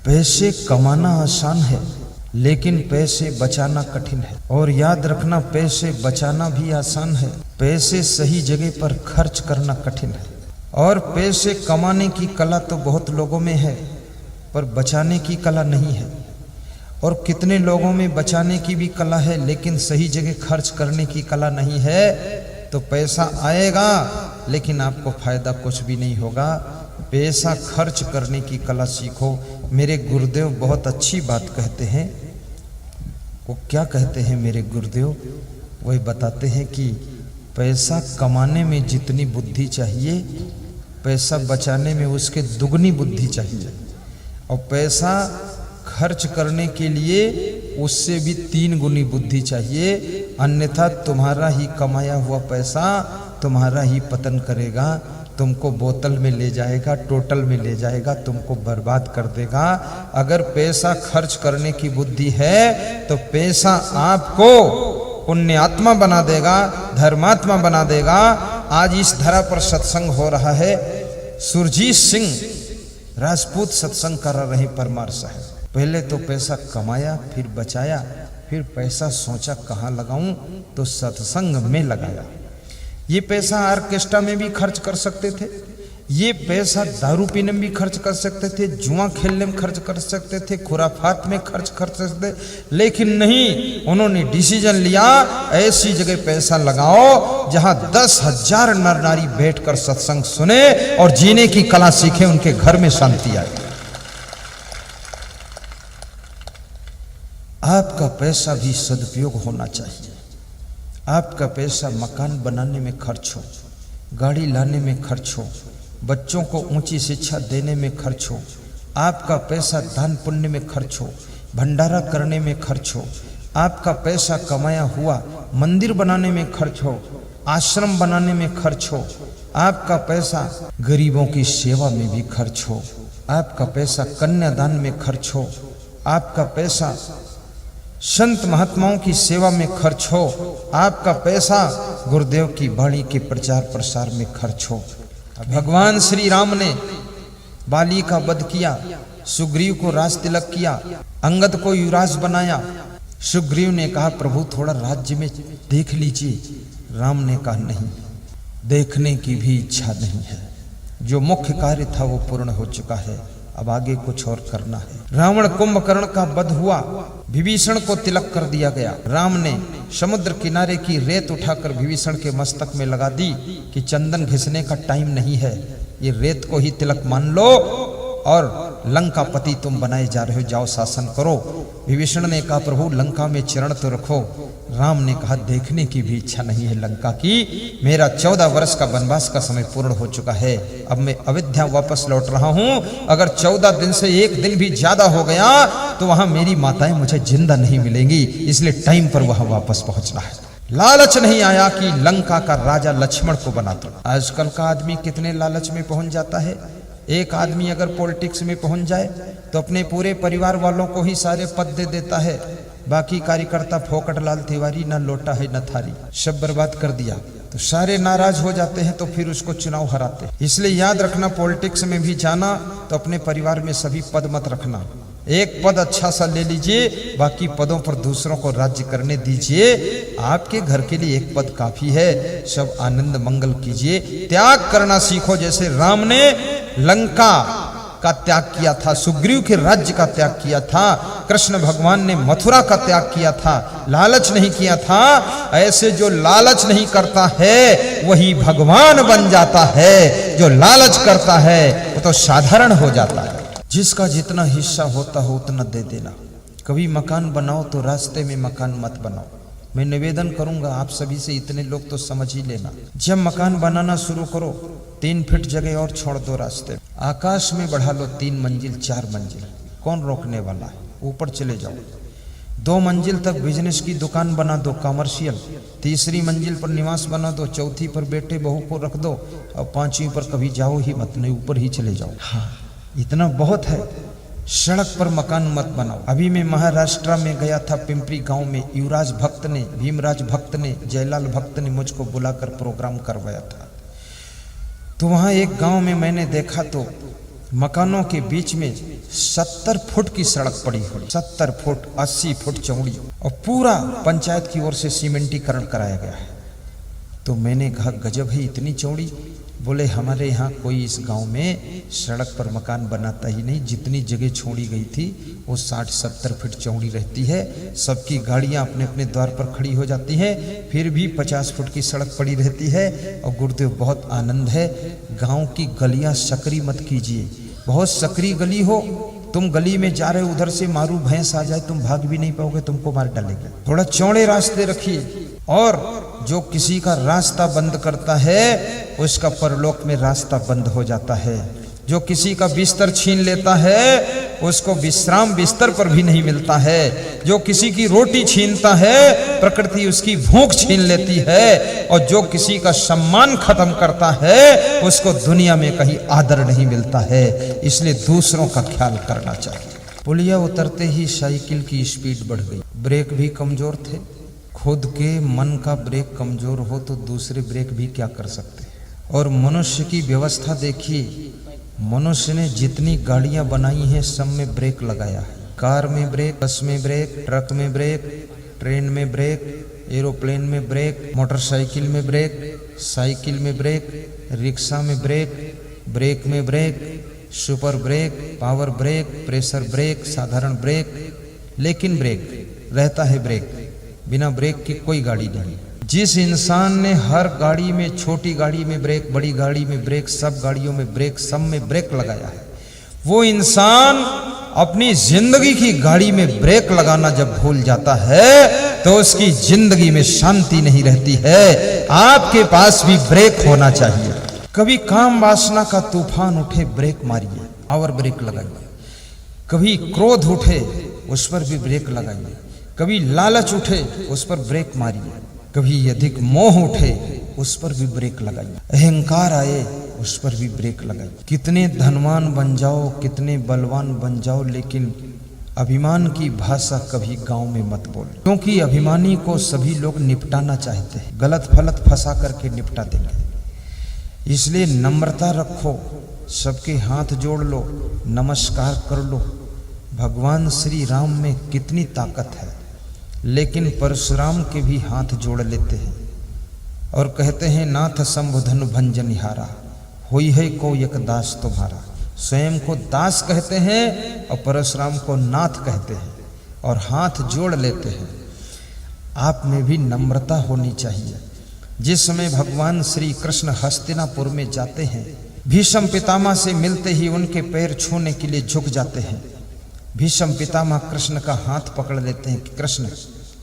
पैसे कमाना आसान है, लेकिन पैसे बचाना कठिन है। और याद रखना, पैसे बचाना भी आसान है, पैसे सही जगह पर खर्च करना कठिन है। और पैसे कमाने की कला तो बहुत लोगों में है, पर बचाने की कला नहीं है। और कितने लोगों में बचाने की भी कला है, लेकिन सही जगह खर्च करने की कला नहीं है। तो पैसा आएगा, लेकिन आपको फायदा कुछ भी नहीं होगा। पैसा खर्च करने की कला सीखो। मेरे गुरुदेव बहुत अच्छी बात कहते हैं। वो क्या कहते हैं मेरे गुरुदेव? वही बताते हैं कि पैसा कमाने में जितनी बुद्धि चाहिए, पैसा बचाने में उसके दुगनी बुद्धि चाहिए। और पैसा खर्च करने के लिए उससे भी 3 गुनी बुद्धि चाहिए, अन्यथा तुम्हारा ही कमाया हुआ पैसा तुम्हारा ही पतन करेगा, तुमको बोतल में ले जाएगा, टोटल में ले जाएगा, तुमको बर्बाद कर देगा। अगर पैसा खर्च करने की बुद्धि है तो पैसा आपको पुण्यात्मा बना देगा, धर्मात्मा बना देगा। आज इस धरा पर सत्संग हो रहा है। सुरजीत सिंह राजपूत सत्संग कर रहे परमार साहब। पहले तो पैसा कमाया, फिर बचाया, फिर पैसा सोचा कहाँ लगाऊं, तो सत्संग में लगाया। ये पैसा ऑर्केस्ट्रा में भी खर्च कर सकते थे, ये पैसा दारू पीने में भी खर्च कर सकते थे, जुआ खेलने में खर्च कर सकते थे, खुराफात में खर्च कर सकते थे, लेकिन नहीं, उन्होंने डिसीजन लिया ऐसी जगह पैसा लगाओ जहां 10,000 नर नारी बैठकर सत्संग सुने और जीने की कला सीखे, उनके घर में शांति आए। आपका पैसा भी सदुपयोग होना चाहिए। आपका पैसा मकान बनाने में खर्च हो, गाड़ी लाने में खर्च हो, बच्चों को ऊंची शिक्षा देने में खर्च हो। आपका पैसा दान पुण्य में खर्च हो, भंडारा करने में खर्च हो। आपका पैसा कमाया हुआ मंदिर बनाने में खर्च हो, आश्रम बनाने में खर्च हो। आपका पैसा गरीबों की सेवा में भी खर्च हो। आपका पैसा कन्यादान में खर्च हो। आपका पैसा संत महात्माओं की सेवा में खर्च हो। आपका पैसा गुरुदेव की वाणी के प्रचार प्रसार में खर्च हो। भगवान श्री राम ने बाली का वध किया, सुग्रीव को राज तिलक किया, अंगद को युवराज बनाया। सुग्रीव ने कहा प्रभु थोड़ा राज्य में देख लीजिए। राम ने कहा नहीं, देखने की भी इच्छा नहीं है। जो मुख्य कार्य था वो पूर्ण हो चुका है, अब आगे कुछ और करना है। रावण कुंभकर्ण का वध हुआ, विभीषण को तिलक कर दिया गया। राम ने समुद्र किनारे की रेत उठाकर विभीषण के मस्तक में लगा दी कि चंदन घिसने का टाइम नहीं है, ये रेत को ही तिलक मान लो और लंका पति तुम बनाए जा रहे हो, जाओ शासन करो। विभीषण ने कहा प्रभु लंका में चरण तो रखो। राम ने कहा देखने की भी इच्छा नहीं है लंका की, मेरा 14 वर्ष का वनवास का समय पूर्ण हो चुका है, अब मैं अयोध्या वापस लौट रहा हूं। अगर 14 दिन से एक दिन भी ज्यादा हो गया तो वहां मेरी माताएं मुझे जिंदा नहीं मिलेंगी, इसलिए टाइम पर वहां वापस पहुंचना है। लालच नहीं आया कि लंका का राजा लक्ष्मण को बना दो। आजकल का आदमी कितने लालच में पहुंच जाता है। एक आदमी अगर पॉलिटिक्स में पहुंच जाए तो अपने पूरे परिवार वालों को ही सारे पद दे देता है, बाकी कार्यकर्ता फोकट लाल तिवारी न लोटा है न थारी, सब बर्बाद कर दिया। तो सारे नाराज हो जाते हैं, तो फिर उसको चुनाव हराते हैं। इसलिए याद रखना, पॉलिटिक्स में भी जाना तो अपने परिवार में सभी पद मत रखना। एक पद अच्छा सा ले लीजिए, बाकी पदों पर दूसरों को राज्य करने दीजिए। आपके घर के लिए एक पद काफी है, सब आनंद मंगल कीजिए। त्याग करना सीखो, जैसे राम ने लंका का त्याग किया था, सुग्रीव के राज्य का त्याग किया था, कृष्ण भगवान ने मथुरा का त्याग किया था, लालच नहीं किया था। ऐसे जो लालच नहीं करता है वही भगवान बन जाता है, जो लालच करता है वो तो साधारण हो जाता है। जिसका जितना हिस्सा होता हो उतना दे देना। कभी मकान बनाओ तो रास्ते में मकान मत बनाओ। मैं निवेदन करूंगा आप सभी से, इतने लोग तो समझ ही लेना। जब मकान बनाना शुरू करो 3 फीट जगह और छोड़ दो रास्ते, आकाश में बढ़ा लो 3 मंजिल 4 मंजिल, कौन रोकने वाला है। ऊपर चले जाओ, 2 मंजिल तक बिजनेस की दुकान बना दो, कमर्शियल। 3री मंजिल पर निवास बना दो, 4थी पर बेटे बहू को रख दो, और 5वीं पर कभी जाओ ही मत, नहीं ऊपर ही चले जाओ। हाँ, इतना बहुत है। सड़क पर मकान मत बनाओ। अभी मैं महाराष्ट्र में गया था, पिंपरी गांव में युवराज भक्त ने, भीमराज भक्त ने, जयलाल भक्त ने मुझको बुलाकर प्रोग्राम करवाया था। तो वहां एक गांव में मैंने देखा तो मकानों के बीच में 70 फुट की सड़क पड़ी हुई, 70 फुट 80 फुट चौड़ी, और पूरा पंचायत की ओर से सीमेंटीकरण कराया गया है। तो मैंने कहा गजब है, इतनी चौड़ी। बोले हमारे यहाँ कोई इस गांव में सड़क पर मकान बनाता ही नहीं, जितनी जगह छोड़ी गई थी वो 60-70 फीट चौड़ी रहती है, सबकी गाड़ियाँ अपने अपने द्वार पर खड़ी हो जाती हैं, फिर भी 50 फुट की सड़क पड़ी रहती है। और गुरुदेव बहुत आनंद है, गांव की गलियाँ सकरी मत कीजिए, बहुत सकरी गली हो, तुम गली में जा रहे हो, उधर से मारू भैंस आ जाए तुम भाग भी नहीं पाओगे, तुमको मार डालेगा। थोड़ा चौड़े रास्ते रखिए, और जो किसी का रास्ता बंद करता है उसका परलोक में रास्ता बंद हो जाता है। जो किसी का बिस्तर छीन लेता है उसको विश्राम बिस्तर पर भी नहीं मिलता है। जो किसी की रोटी छीनता है प्रकृति उसकी भूख छीन लेती है, और जो किसी का सम्मान खत्म करता है उसको दुनिया में कहीं आदर नहीं मिलता है। इसलिए दूसरों का ख्याल करना चाहिए। पुलिया उतरते ही साइकिल की स्पीड बढ़ गई, ब्रेक भी कमजोर थे। खुद के मन का ब्रेक कमजोर हो तो दूसरे ब्रेक भी क्या कर सकते हैं। और मनुष्य की व्यवस्था देखिए, मनुष्य ने जितनी गाड़ियां बनाई हैं सब में ब्रेक लगाया है। कार में ब्रेक, बस में ब्रेक, ट्रक में ब्रेक, ट्रेन में ब्रेक, एरोप्लेन में ब्रेक, मोटरसाइकिल में ब्रेक, साइकिल में ब्रेक, रिक्शा में ब्रेक, ब्रेक में brake, super brake, power brake, pressure brake, साधारण ब्रेक, लेकिन ब्रेक रहता है ब्रेक। बिना ब्रेक की कोई गाड़ी नहीं। जिस इंसान ने हर गाड़ी में, छोटी गाड़ी में ब्रेक, बड़ी गाड़ी में ब्रेक, सब गाड़ियों में ब्रेक, सब में ब्रेक लगाया है, वो इंसान अपनी जिंदगी की गाड़ी में ब्रेक लगाना जब भूल जाता है तो उसकी जिंदगी में शांति नहीं रहती है। आपके पास भी ब्रेक होना चाहिए। कभी काम वासना का तूफान उठे, ब्रेक मारिए और ब्रेक लगाइए। कभी क्रोध उठे, उस पर भी ब्रेक लगाइए। कभी लालच उठे, उस पर ब्रेक मारिए। कभी अधिक मोह उठे, उस पर भी ब्रेक लगाइए। अहंकार आए, उस पर भी ब्रेक लगाइए। कितने धनवान बन जाओ, कितने बलवान बन जाओ, लेकिन अभिमान की भाषा कभी गांव में मत बोलो, क्योंकि अभिमानी को सभी लोग निपटाना चाहते हैं, गलत फलत फंसा करके निपटा देंगे। इसलिए नम्रता रखो, सबके हाथ जोड़ लो, नमस्कार कर लो। भगवान श्री राम में कितनी ताकत है, लेकिन परशुराम के भी हाथ जोड़ लेते हैं और कहते हैं नाथ संबुधन भंजनिहारा, होई है को एक दास तुम्हारा। स्वयं को दास कहते हैं और परशुराम को नाथ कहते हैं और हाथ जोड़ लेते हैं। आप में भी नम्रता होनी चाहिए। जिस समय भगवान श्री कृष्ण हस्तिनापुर में जाते हैं, भीष्म पितामह से मिलते ही उनके पैर छूने के लिए झुक जाते हैं। भीष्म पितामह कृष्ण का हाथ पकड़ लेते हैं कि कृष्ण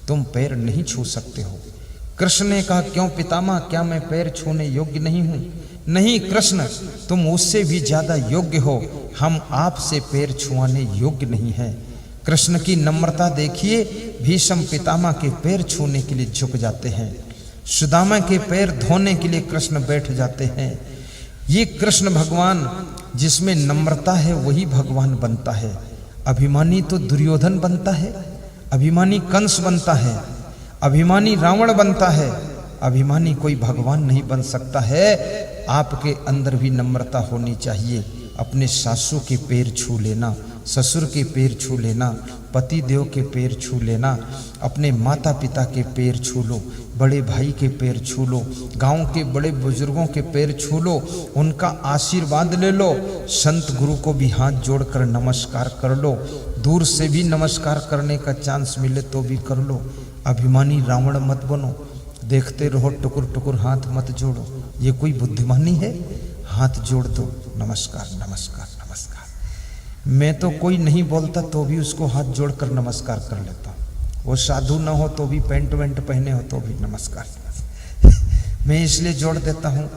तुम पैर नहीं छू सकते हो। कृष्ण ने कहा क्यों पितामह, क्या मैं पैर छूने योग्य नहीं हूं? नहीं कृष्ण, तुम उससे भी ज्यादा योग्य हो, हम आपसे पैर छुआने योग्य नहीं हैं। कृष्ण की नम्रता देखिए, भीष्म पितामह के पैर छूने के लिए झुक जाते हैं, सुदामा के पैर धोने के लिए कृष्ण बैठ जाते हैं। ये कृष्ण भगवान, जिसमें नम्रता है वही भगवान बनता है। अभिमानी तो दुर्योधन बनता है, अभिमानी कंस बनता है, अभिमानी रावण बनता है, अभिमानी कोई भगवान नहीं बन सकता है। आपके अंदर भी नम्रता होनी चाहिए। अपने सासू के पैर छू लेना, ससुर के पैर छू लेना, पति देव के पैर छू लेना, अपने माता पिता के पैर छू लो, बड़े भाई के पैर छू लो, गांव के बड़े बुजुर्गों के पैर छू लो, उनका आशीर्वाद ले लो। संत गुरु को भी हाथ जोड़कर नमस्कार कर लो। दूर से भी नमस्कार करने का चांस मिले तो भी कर लो। अभिमानी रावण मत बनो, देखते रहो टुकुर टुकुर हाथ मत जोड़ो। ये कोई बुद्धिमानी है? हाथ जोड़ दो, नमस्कार नमस्कार नमस्कार। मैं तो कोई नहीं बोलता तो भी उसको हाथ जोड़कर नमस्कार कर लेता हूँ। वो साधु ना हो तो भी, पेंट वेंट पहने हो तो भी नमस्कार मैं इसलिए जोड़ देता हूँ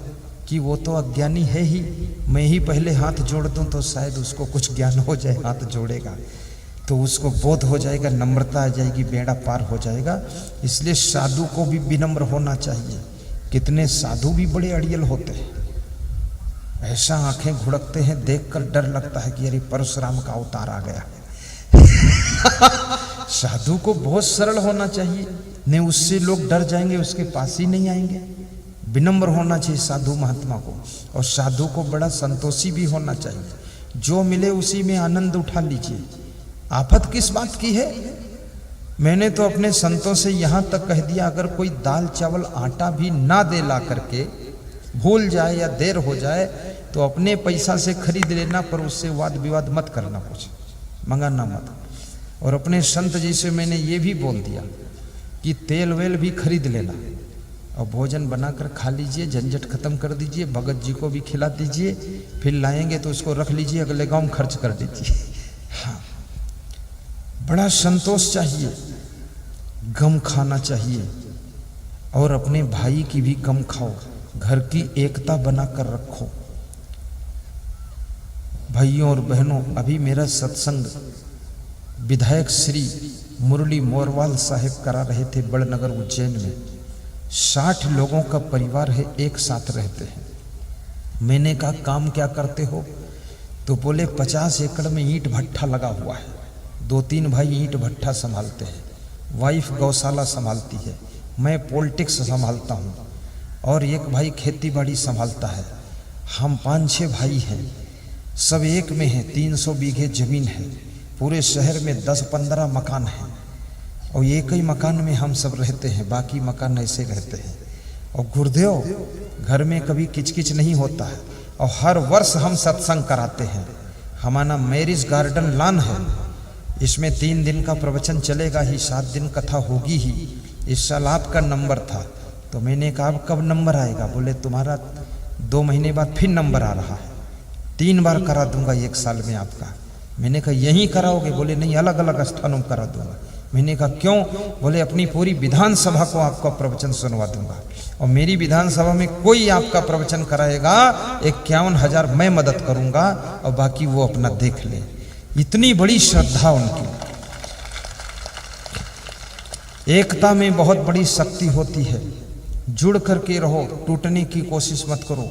कि वो तो अज्ञानी है ही। मैं ही पहले हाथ जोड़ दूँ तो शायद उसको कुछ ज्ञान हो जाए, हाथ जोड़ेगा तो उसको बोध हो जाएगा, नम्रता आ जाएगी, बेड़ा पार हो जाएगा। इसलिए साधु को भी विनम्र होना चाहिए। कितने साधु भी बड़े अड़ियल होते हैं, ऐसा आंखें घुड़कते हैं, देखकर डर लगता है कि अरे परशुराम का अवतार आ गया साधु को बहुत सरल होना चाहिए, नहीं उससे लोग डर जाएंगे, उसके पास ही नहीं आएंगे। विनम्र होना चाहिए साधु महात्मा को, और साधु को बड़ा संतोषी भी होना चाहिए। जो मिले उसी में आनंद उठा लीजिए। आफत किस बात की है? मैंने तो अपने संतों से यहाँ तक कह दिया, अगर कोई दाल चावल आटा भी ना दे ला करके, भूल जाए या देर हो जाए, तो अपने पैसा से खरीद लेना, पर उससे वाद विवाद मत करना, कुछ मंगाना मत। और अपने संत जी से मैंने ये भी बोल दिया कि तेल वेल भी खरीद लेना और भोजन बनाकर खा लीजिए, झंझट खत्म कर दीजिए, भगत जी को भी खिला दीजिए, फिर लाएंगे तो उसको रख लीजिए, अगले गांव में खर्च कर दीजिए। हाँ, बड़ा संतोष चाहिए, गम खाना चाहिए, और अपने भाई की भी गम खाओ, घर की एकता बनाकर रखो। भाइयों और बहनों, अभी मेरा सत्संग विधायक श्री मुरली मोरवाल साहब करा रहे थे बड़नगर उज्जैन में। 60 लोगों का परिवार है, एक साथ रहते हैं। मैंने कहा काम क्या करते हो? तो बोले 50 एकड़ में ईंट भट्ठा लगा हुआ है, 2-3 भाई ईंट भट्ठा संभालते हैं, वाइफ गौशाला संभालती है, मैं पॉलिटिक्स संभालता हूँ, और एक भाई खेती बाड़ी संभालता है। हम 5-6 भाई हैं, सब एक में हैं, 300 बीघे जमीन है, पूरे शहर में 10-15 मकान हैं, और एक ही मकान में हम सब रहते हैं, बाकी मकान ऐसे रहते हैं। और गुरुदेव, घर में कभी किचकिच नहीं होता है, और हर वर्ष हम सत्संग कराते हैं। हमारा मैरिज गार्डन लॉन है, इसमें 3 दिन का प्रवचन चलेगा ही, 7 दिन कथा होगी ही। इस साल आपका नंबर था, तो मैंने कहा अब कब नंबर आएगा? बोले तुम्हारा 2 महीने बाद फिर नंबर आ रहा है, 3 बार करा दूंगा 1 साल में आपका। मैंने कहा यहीं कराओगे? बोले नहीं, अलग अलग स्थानों में करा दूंगा। मैंने कहा क्यों? बोले अपनी पूरी विधानसभा को आपका प्रवचन सुनवा दूंगा, और मेरी विधानसभा में कोई आपका प्रवचन कराएगा 51,000 मैं मदद करूंगा, और बाकी वो अपना देख ले। इतनी बड़ी श्रद्धा उनकी। एकता में बहुत बड़ी शक्ति होती है, जुड़ करके रहो, टूटने की कोशिश मत करो।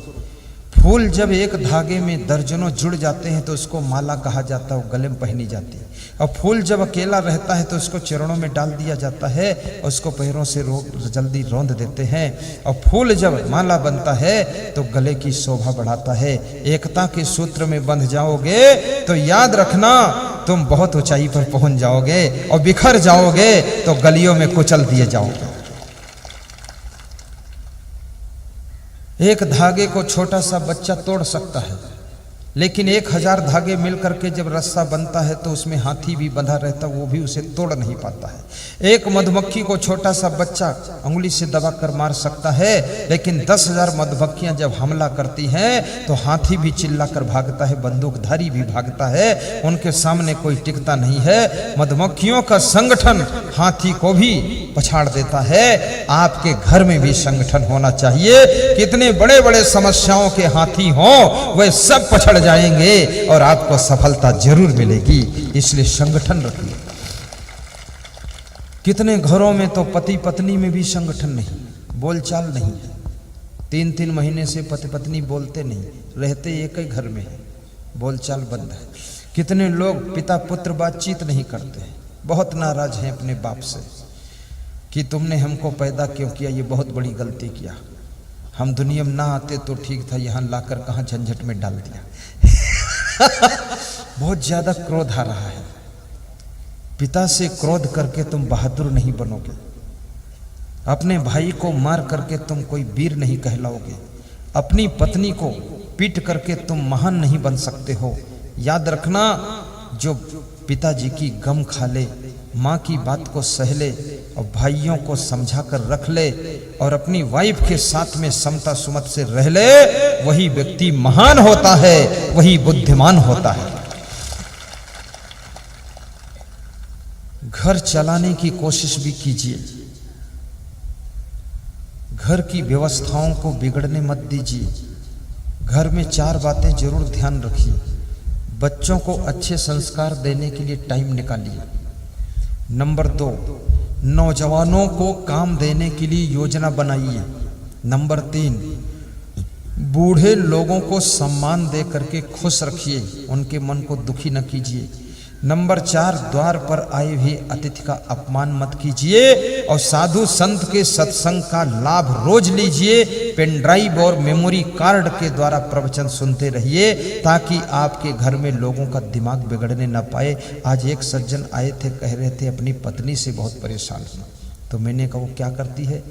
फूल जब एक धागे में दर्जनों जुड़ जाते हैं तो उसको माला कहा जाता है, वो गले में पहनी जाती है। और फूल जब अकेला रहता है तो उसको चरणों में डाल दिया जाता है, और उसको पैरों से जल्दी रौंद देते हैं। और फूल जब माला बनता है तो गले की शोभा बढ़ाता है। एकता के सूत्र में बंध जाओगे तो याद रखना, तुम बहुत ऊंचाई पर पहुंच जाओगे, और बिखर जाओगे तो गलियों में कुचल दिए जाओगे। एक धागे को छोटा सा बच्चा तोड़ सकता है, लेकिन 1000 धागे मिलकर के जब रस्सा बनता है तो उसमें हाथी भी बंधा रहता, वो भी उसे तोड़ नहीं पाता है। एक मधुमक्खी को छोटा सा बच्चा अंगुली से दबाकर मार सकता है, लेकिन 10,000 मधुमक्खियां जब हमला करती हैं तो हाथी भी चिल्लाकर भागता है, बंदूकधारी भी भागता है, उनके सामने कोई टिकता नहीं है। मधुमक्खियों का संगठन हाथी को भी पछाड़ देता है। आपके घर में भी संगठन होना चाहिए। कितने बड़े बड़े समस्याओं के हाथी हों, वे सब पछड़ जाएंगे और आपको सफलता जरूर मिलेगी। इसलिए संगठन रखिए। कितने घरों में तो पति पत्नी में भी संगठन नहीं, बोलचाल नहीं है। 3-3 महीने से पति पत्नी बोलते नहीं, रहते एक ही घर में है, बोलचाल बंद है। कितने लोग पिता पुत्र बातचीत नहीं करते, बहुत नाराज हैं अपने बाप से कि तुमने हमको पैदा क्यों किया, ये बहुत बड़ी गलती किया, हम दुनिया में ना आते तो ठीक था, यहाँ लाकर कहाँ झंझट में डाल दिया। बहुत ज्यादा क्रोध आ रहा है। पिता से क्रोध करके तुम बहादुर नहीं बनोगे, अपने भाई को मार करके तुम कोई वीर नहीं कहलाओगे, अपनी पत्नी को पीट करके तुम महान नहीं बन सकते हो। याद रखना, जो पिताजी की गम खा ले, माँ की बात को सह ले और भाइयों को समझा कर रख ले और अपनी वाइफ के साथ में समता सुमत से रह ले, वही व्यक्ति महान होता है, वही बुद्धिमान होता है। घर चलाने की कोशिश भी कीजिए, घर की व्यवस्थाओं को बिगड़ने मत दीजिए। घर में 4 बातें जरूर ध्यान रखिए। बच्चों को अच्छे संस्कार देने के लिए टाइम निकालिए। नंबर 2, नौजवानों को काम देने के लिए योजना बनाइए। नंबर 3, बूढ़े लोगों को सम्मान दे करके खुश रखिए, उनके मन को दुखी न कीजिए। नंबर 4, द्वार पर आए हुए अतिथि का अपमान मत कीजिए और साधु संत के सत्संग का लाभ रोज लीजिए। पेन ड्राइव और मेमोरी कार्ड के द्वारा प्रवचन सुनते रहिए ताकि आपके घर में लोगों का दिमाग बिगड़ने न पाए। आज एक सज्जन आए थे, कह रहे थे अपनी पत्नी से बहुत परेशान हूँ। तो मैंने कहा वो क्या करती है,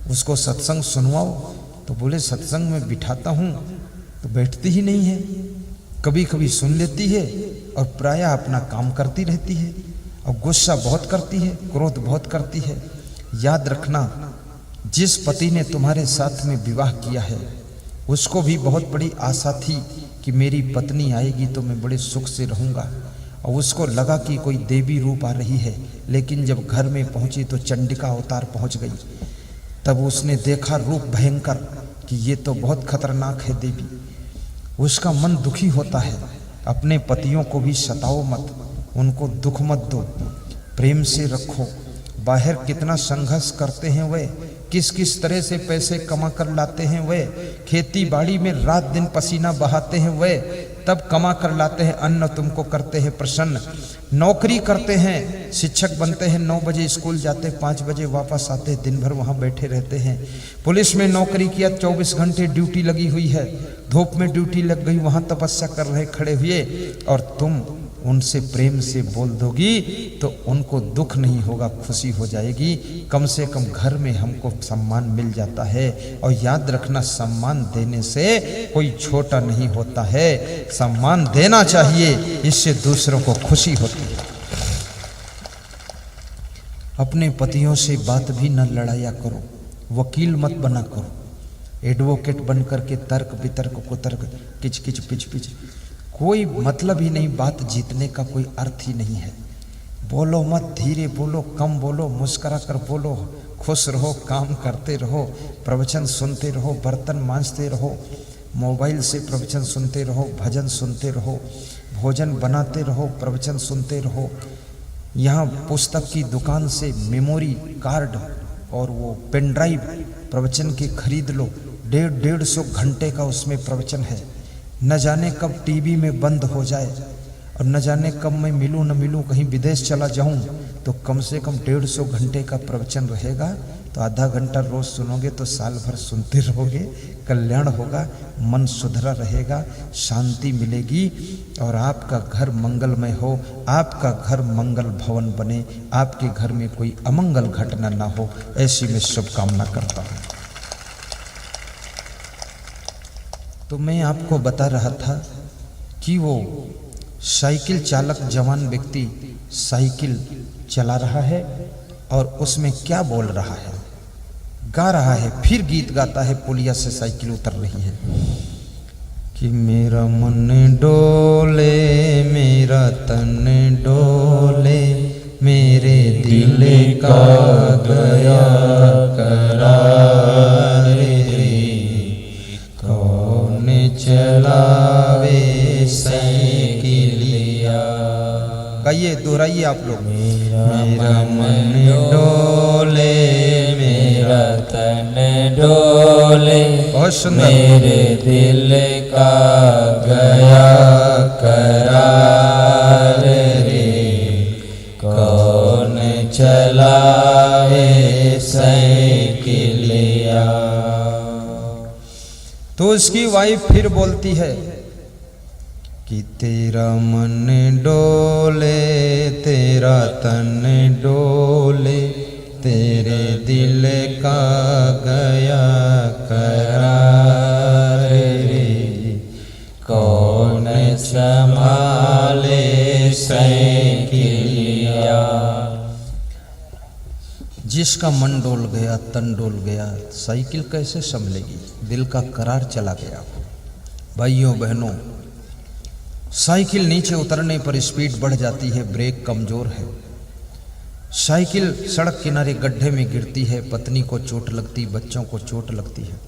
उसको सत्संग सुनवाओ। तो बोले सत्संग में बिठाता हूँ तो बैठती ही नहीं है, कभी कभी सुन लेती है और प्रायः अपना काम करती रहती है और गुस्सा बहुत करती है, क्रोध बहुत करती है। याद रखना, जिस पति ने तुम्हारे साथ में विवाह किया है उसको भी बहुत बड़ी आशा थी कि मेरी पत्नी आएगी तो मैं बड़े सुख से रहूँगा, और उसको लगा कि कोई देवी रूप आ रही है, लेकिन जब घर में पहुंची तो चंडिका अवतार पहुंच गई। तब उसने देखा रूप भयंकर कि ये तो बहुत खतरनाक है देवी। उसका मन दुखी होता है। अपने पतियों को भी सताओ मत, उनको दुख मत दो, प्रेम से रखो। बाहर कितना संघर्ष करते हैं वे, किस किस तरह से पैसे कमा कर लाते हैं वे, खेती बाड़ी में रात दिन पसीना बहाते हैं वे, तब कमा कर लाते हैं अन्न, तुमको करते हैं प्रसन्न। नौकरी करते हैं, शिक्षक बनते हैं, 9 बजे स्कूल जाते, 5 बजे वापस आते, दिन भर वहाँ बैठे रहते हैं। पुलिस में नौकरी किया, 24 घंटे ड्यूटी लगी हुई है, धूप में ड्यूटी लग गई, वहाँ तपस्या कर रहे खड़े हुए, और तुम उनसे प्रेम से बोल दोगी तो उनको दुख नहीं होगा, खुशी हो जाएगी। कम से कम घर में हमको सम्मान मिल जाता है। और याद रखना, सम्मान देने से कोई छोटा नहीं होता है, सम्मान देना चाहिए, इससे दूसरों को खुशी होती है। अपने पतियों से बात भी न लड़ाया करो, वकील मत बना करो, एडवोकेट बन करके तर्क वितर्क कुतर्क किच किच पिच पिच, कोई मतलब ही नहीं, बात जीतने का कोई अर्थ ही नहीं है। बोलो मत, धीरे बोलो, कम बोलो, मुस्कुरा कर बोलो, खुश रहो, काम करते रहो, प्रवचन सुनते रहो, बर्तन मांजते रहो, मोबाइल से प्रवचन सुनते रहो, भजन सुनते रहो, भोजन बनाते रहो, प्रवचन सुनते रहो। यहाँ पुस्तक की दुकान से मेमोरी कार्ड और वो पेन ड्राइव प्रवचन के खरीद लो, 150 घंटे का उसमें प्रवचन है। न जाने कब टीवी में बंद हो जाए और न जाने कब मैं मिलूं न मिलूं, कहीं विदेश चला जाऊं, तो कम से कम 150 घंटे का प्रवचन रहेगा। तो आधा घंटा रोज सुनोगे तो साल भर सुनते रहोगे, कल्याण होगा, मन सुधरा रहेगा, शांति मिलेगी और आपका घर मंगलमय हो, आपका घर मंगल भवन बने, आपके घर में कोई अमंगल घटना ना हो, ऐसी मैं शुभकामना करता हूँ। तो मैं आपको बता रहा था कि वो साइकिल चालक जवान व्यक्ति साइकिल चला रहा है और उसमें क्या बोल रहा है, गा रहा है, फिर गीत गाता है, पुलिया से साइकिल उतर रही है कि मेरा मन डोले, मेरा तन डोले, मेरे दिल का गया करार रे, कौन चलावे साइकिलिया। गाइए, दोहराइए आप लोग। मेरा मन डोले, मेरा तन डोले, बहुत सुंदर, मेरे दिल का गया करार रे, कौन चलावे साइकिलिया। तो उसकी वाइफ फिर बोलती है कि तेरा मन डोले, तेरा तन डोले, तेरे दिल का गया करार रे, कौन संभाले साइकिलिया। जिसका मन डोल गया, तन डोल गया, साइकिल कैसे संभलेगी, दिल का करार चला गया। भाइयों बहनों, साइकिल नीचे उतरने पर स्पीड बढ़ जाती है, ब्रेक कमजोर है, साइकिल सड़क किनारे गड्ढे में गिरती है, पत्नी को चोट लगती, बच्चों को चोट लगती है,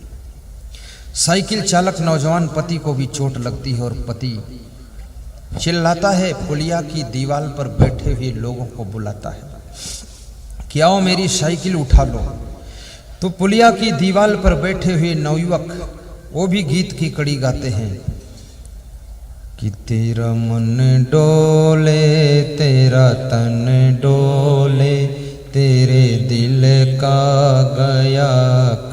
साइकिल चालक नौजवान पति को भी चोट लगती है और पति चिल्लाता है, पुलिया की दीवार पर बैठे हुए लोगों को बुलाता है कि आओ मेरी साइकिल उठा लो। तो पुलिया की दीवार पर बैठे हुए नवयुवक वो भी गीत की कड़ी गाते हैं कि तेरा मन डोले तेरा तन डोले, तेरे दिल का गया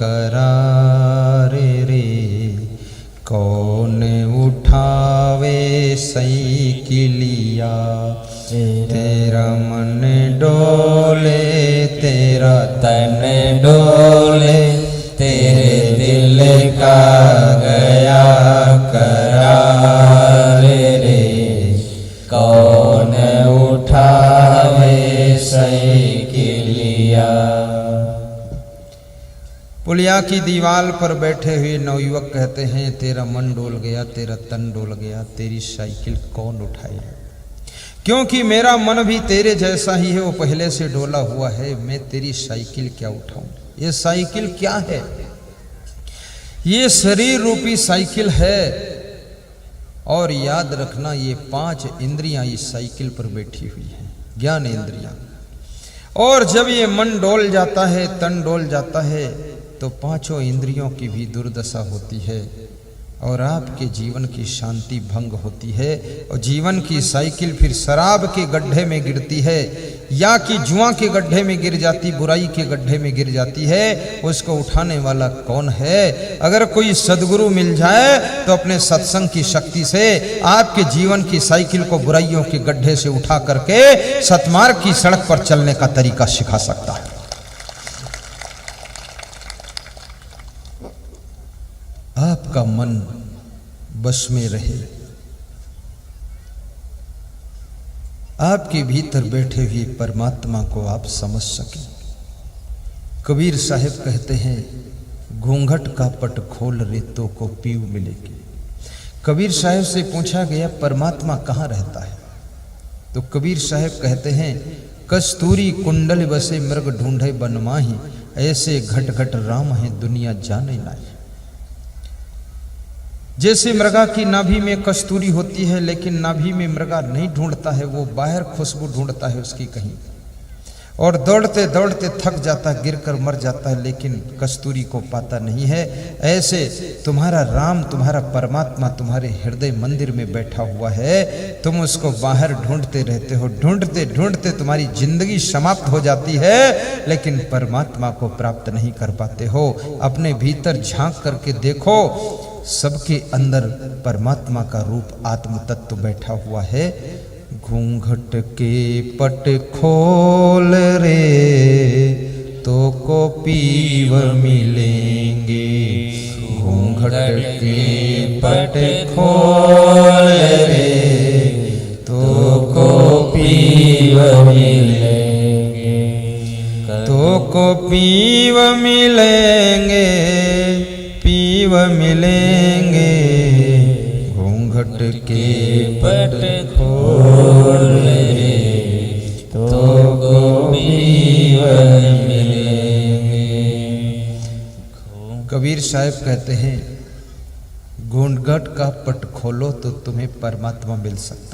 करार रे। कौन उठावे साइकिलिया, तेरा मन डोले तेरा तन डोले, तेरे दिल का गया करार रे। कौन उठावे साइकिलिया। पुलिया की दीवार पर बैठे हुए नवयुवक कहते हैं, तेरा मन डोल गया तेरा तन डोल गया, तेरी साइकिल कौन उठाएगा? क्योंकि मेरा मन भी तेरे जैसा ही है, वो पहले से डोला हुआ है। मैं तेरी साइकिल क्या उठाऊं? ये साइकिल क्या है? ये शरीर रूपी साइकिल है। और याद रखना, ये 5 इंद्रियां इस साइकिल पर बैठी हुई हैं, ज्ञान इंद्रियां। और जब ये मन डोल जाता है, तन डोल जाता है, तो 5 इंद्रियों की भी दुर्दशा होती है और आपके जीवन की शांति भंग होती है। और जीवन की साइकिल फिर शराब के गड्ढे में गिरती है, या कि जुआ के गड्ढे में गिर जाती, बुराई के गड्ढे में गिर जाती है। उसको उठाने वाला कौन है? अगर कोई सदगुरु मिल जाए तो अपने सत्संग की शक्ति से आपके जीवन की साइकिल को बुराइयों के गड्ढे से उठा करके सतमार्ग की सड़क पर चलने का तरीका सिखा सकता है। आपका मन बस में रहे, आपके भीतर बैठे हुए परमात्मा को आप समझ सकें। कबीर साहब कहते हैं, घूंघट का पट खोल रेतों को पीव मिलेगी। कबीर साहब से पूछा गया, परमात्मा कहाँ रहता है? तो कबीर साहब कहते हैं, कस्तूरी कुंडल बसे मृग ढूंढे बनमाही, ऐसे घट घट राम है दुनिया जाने नाही। जैसे मृगा की नाभि में कस्तूरी होती है, लेकिन नाभि में मृगा नहीं ढूंढता है, वो बाहर खुशबू ढूंढता है उसकी कहीं, और दौड़ते दौड़ते थक जाता है, गिरकर मर जाता है, लेकिन कस्तूरी को पाता नहीं है। ऐसे तुम्हारा राम, तुम्हारा परमात्मा तुम्हारे हृदय मंदिर में बैठा हुआ है, तुम उसको बाहर ढूंढते रहते हो। ढूंढते ढूंढते तुम्हारी जिंदगी समाप्त हो जाती है, लेकिन परमात्मा को प्राप्त नहीं कर पाते हो। अपने भीतर झांक करके देखो, सबके अंदर परमात्मा का रूप आत्म तत्व बैठा हुआ है। घूंघट के पट खोल रे तो को पीव मिलेंगे, घूंघट के पट खोल रे तो को पीव मिलेंगे, तो को पीव मिलेंगे, पीव मिलेंगे। घूंघट के पट खोल रे तो को पीव मिलेंगे। कबीर साहब कहते हैं, घूंघट का पट खोलो तो तुम्हें परमात्मा मिल सकता।